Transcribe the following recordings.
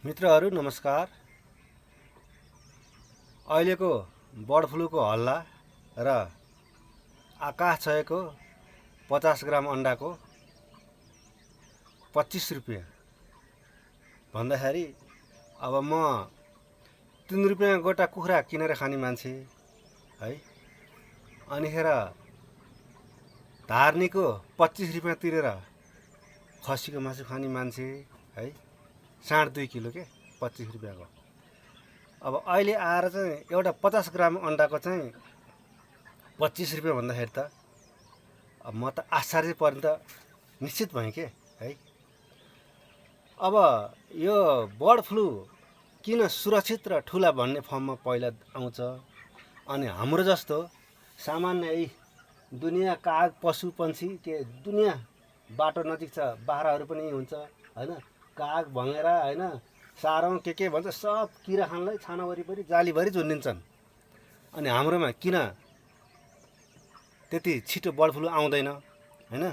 मित्रहरू नमस्कार। अहिलेको बर्ड फ्लूको हल्ला र आकाश छोएको 50 ग्राम अन्डाको 25 रुपियाँ भन्दाखेरि अब म 3 रुपियाँ गोटा कुखुरा किनेर खाने मान्छे है, अनिखेर धार्नीको 25 रुपियाँ तिरेर खसीको मासु खाने मान्छे है, साढे 2 किलो के 25 रुपियाँको। अब अहिले आएर चाहिँ एउटा 50 ग्राम अन्डाको चाहिँ 25 रुपियाँ भन्दाखेरि त अब म त आश्चर्य पर्ने त निश्चित भएँ के है। अब यो बर्ड फ्लू किन सुरक्षित र ठुला भन्ने फर्ममा पहिला आउँछ, अनि हाम्रो जस्तो सामान्य यही दुनियाँ काग पशु पन्छी के दुनियाँ बाटो नजिक छ बाख्राहरू पनि हुन्छ होइन, काग भँगेरा होइन, सारौँ के भन्छ सब किरा खानलाई छाना वरिपरि जालीभरि झुन्डिन्छन्। अनि हाम्रोमा किन त्यति छिटो बर्ड फ्लू आउँदैन होइन।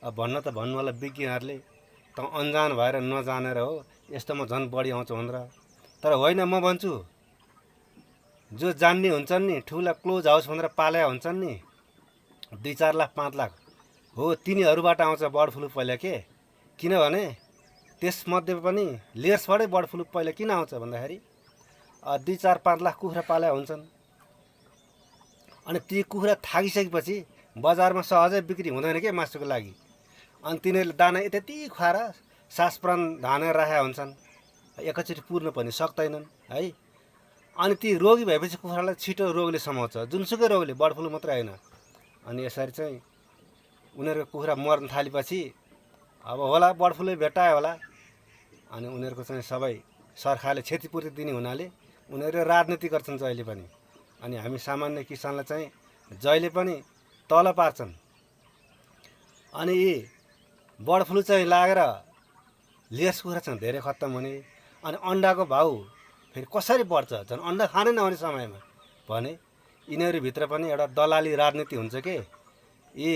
अब भन्न त भन्नु होला विज्ञहरूले त अन्जान भएर नजानेर हो, यस्तोमा झन् बढी आउँछ भनेर। तर होइन, म भन्छु जो जान्ने हुन्छन् नि, ठुला क्लोज हाउस भनेर पालेका हुन्छन् नि 2-4 लाख 5 लाख हो, तिनीहरूबाट आउँछ बर्ड फ्लू पहिला के। किनभने त्यसमध्ये पनि लेयर्सबाटै बर्ड फ्लू पहिला किन आउँछ भन्दाखेरि 2-4-5 लाख कुखुरा पालेका हुन्छन्। अनि ती कुखुरा थाकिसकेपछि बजारमा सहजै बिक्री हुँदैन के मासुको लागि। अनि तिनीहरूले दाना त्यति खुवाएर सास प्राण धानेर राखेका हुन्छन्, एकैचोटि पुर्न पनि सक्दैनन् है। अनि ती रोगी भएपछि कुखुरालाई छिटो रोगले समाउँछ, जुनसुकै रोगले, बर्ड फ्लू मात्रै होइन। अनि यसरी चाहिँ उनीहरूको कुखुरा मर्न थालेपछि अब होला बर्ड फ्लूले भेट्टायो होला, अनि उनीहरूको चाहिँ सबै सरकारले क्षतिपूर्ति दिने हुनाले उनीहरूले राजनीति गर्छन् जहिले पनि। अनि हामी सामान्य किसानलाई चाहिँ जहिले पनि तल पार्छन्। अनि यी बर्ड फ्लू चाहिँ लागेर लेस कुखुरा चाहिँ धेरै खत्तम हुने, अनि अन्डाको भाउ फेरि कसरी बढ्छ, झन् अन्डा खानै नहुने समयमा भने यिनीहरूभित्र पनि एउटा दलाली राजनीति हुन्छ के। यी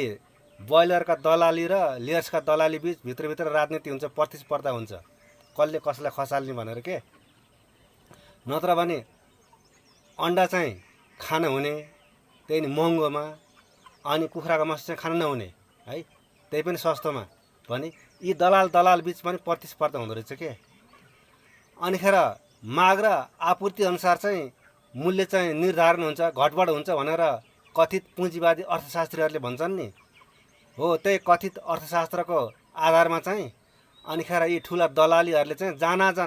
ब्रोइलरका दलाली र लेयर्सका दलाली बिच भित्रभित्र राजनीति हुन्छ, प्रतिस्पर्धा हुन्छ कसले कसलाई खसाल्ने भनेर के। नत्र भने अन्डा चाहिँ खान हुने त्यही नि महँगोमा, अनि कुखुराको मासु चाहिँ खान नहुने है, त्यही पनि सस्तोमा भने यी दलाल बिच पनि प्रतिस्पर्धा हुँदो रहेछ के। अनिखेर माग र आपूर्ति अनुसार चाहिँ मूल्य चाहिँ निर्धारण हुन्छ, घटबड हुन्छ भनेर कथित पुँजीवादी अर्थशास्त्रीहरूले भन्छन् नि हो। त्यही कथित अर्थशास्त्रको आधारमा चाहिँ अनिखेर यी ठुला दलालीहरूले चाहिँ जान